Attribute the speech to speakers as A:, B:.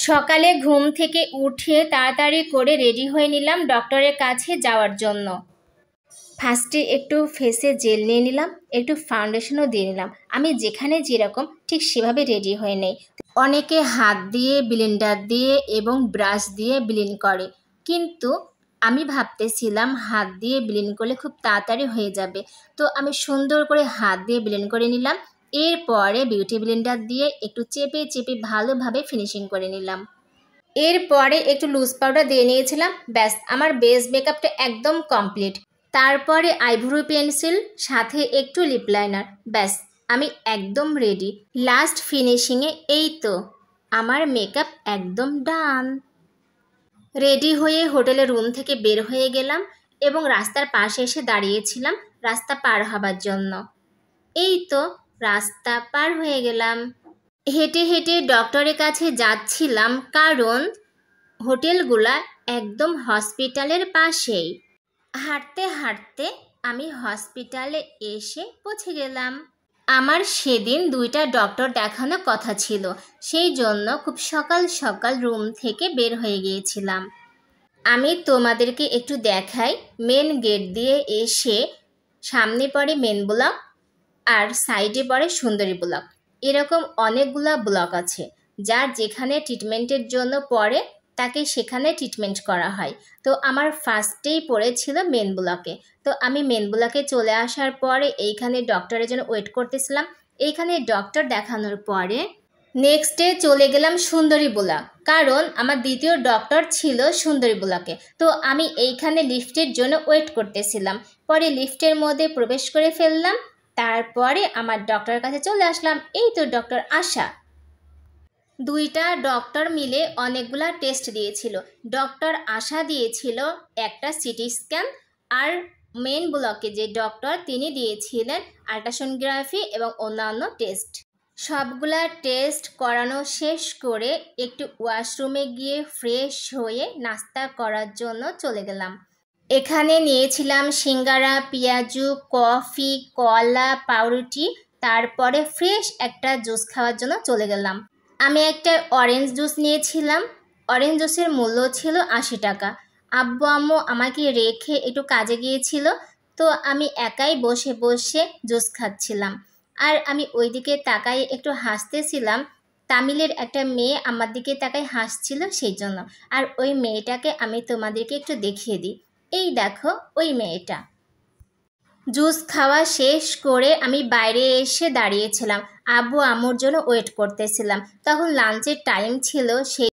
A: সকালে ঘুম থেকে উঠে তাড়াতাড়ি করে রেডি হয়ে নিলাম ডক্টরের কাছে যাওয়ার জন্য। ফার্স্টে একটু ফেসে জেল নিয়ে নিলাম, একটু ফাউন্ডেশনও দিয়ে নিলাম। আমি যেখানে যেরকম ঠিক সেভাবে রেডি হয়ে নেই। অনেকে হাত দিয়ে, ব্লেন্ডার দিয়ে এবং ব্রাশ দিয়ে ব্লেন্ড করে, কিন্তু আমি ভাবতেছিলাম হাত দিয়ে ব্লেন্ড করলে খুব তাড়াতাড়ি হয়ে যাবে। তো আমি সুন্দর করে হাত দিয়ে ব্লেন্ড করে নিলাম। এরপরে বিউটি ব্লেন্ডার দিয়ে একটু চেপে চেপে ভালোভাবে ফিনিশিং করে নিলাম। এরপরে একটু লুজ পাউডার দিয়ে নিয়েছিলাম। ব্যাস, আমার বেস মেকআপটা একদম কমপ্লিট। তারপরে আইব্রো পেন্সিল, সাথে একটু লিপ লাইনার। ব্যাস, আমি একদম রেডি। লাস্ট ফিনিশিংয়ে এই তো আমার মেকআপ একদম ডান। রেডি হয়ে হোটেলের রুম থেকে বের হয়ে গেলাম এবং রাস্তার পাশে এসে দাঁড়িয়েছিলাম রাস্তা পার হবার জন্য। এই তো রাস্তা পার হয়ে গেলাম। হেঁটে হেঁটে ডক্টরের কাছে যাচ্ছিলাম, কারণ হোটেলগুলা একদম হসপিটালের পাশেই। হাঁটতে হাঁটতে আমি হসপিটালে এসে পৌঁছে গেলাম। আমার সেদিন 2টা ডক্টর দেখানোর কথা ছিল, সেই জন্য খুব সকাল সকাল রুম থেকে বের হয়ে গিয়েছিলাম। আমি তোমাদেরকে একটু দেখাই। মেন গেট দিয়ে এসে সামনে পড়ে মেন ব্লক আর সাইডে পড়ে সুন্দরী ব্লক। এরকম অনেকগুলা ব্লক আছে, যার যেখানে ট্রিটমেন্টের জন্য পড়ে তাকে সেখানে ট্রিটমেন্ট করা হয়। তো আমার ফার্স্টেই পড়েছিল মেন ব্লকে। তো আমি মেন ব্লকে চলে আসার পরে এইখানে ডক্টরের জন্য ওয়েট করতেছিলাম। এইখানে ডক্টর দেখানোর পরে নেক্সটে চলে গেলাম সুন্দরী ব্লক, কারণ আমার দ্বিতীয় ডক্টর ছিল সুন্দরী ব্লকে। তো আমি এইখানে লিফটের জন্য ওয়েট করতেছিলাম। পরে লিফটের মধ্যে প্রবেশ করে ফেললাম। তারপরে আমার ডক্টরের কাছে চলে আসলাম। এই তো ডক্টর আশা। 2টা ডক্টর মিলে অনেকগুলা টেস্ট দিয়েছিল। ডক্টর আশা দিয়েছিল একটা সিটি স্ক্যান, আর মেন ব্লকে যে ডক্টর তিনি দিয়েছিলেন আল্ট্রাসোনোগ্রাফি এবং অন্যান্য টেস্ট। সবগুলা টেস্ট করানো শেষ করে একটু ওয়াশরুমে গিয়ে ফ্রেশ হয়ে নাস্তা করার জন্য চলে গেলাম। এখানে নিয়েছিলাম সিঙ্গারা, পেঁয়াজু, কফি, কলা, পাউরুটি। তারপরে ফ্রেশ একটা জুস খাওয়ার জন্য চলে গেলাম। আমি একটা অরেঞ্জ জুস নিয়েছিলাম। অরেঞ্জ জুসের মূল্য ছিল 80 টাকা। আব্বু আম্মু আমাকে রেখে একটু কাজে গিয়েছিল, তো আমি একাই বসে বসে জুস খাচ্ছিলাম। আর আমি ওইদিকে তাকাই একটু হাসতেছিলাম। তামিলের একটা মেয়ে আমার দিকে তাকাই হাসছিল, সেই জন্য। আর ওই মেয়েটাকে আমি তোমাদেরকে একটু দেখিয়ে দিই। এই দেখো ওই মেয়েটা। জুস খাওয়া শেষ করে আমি বাইরে এসে দাঁড়িয়েছিলাম, আব্বু আম্মুর জন্য ওয়েট করতেছিলাম। তখন লাঞ্চের টাইম ছিল, সেই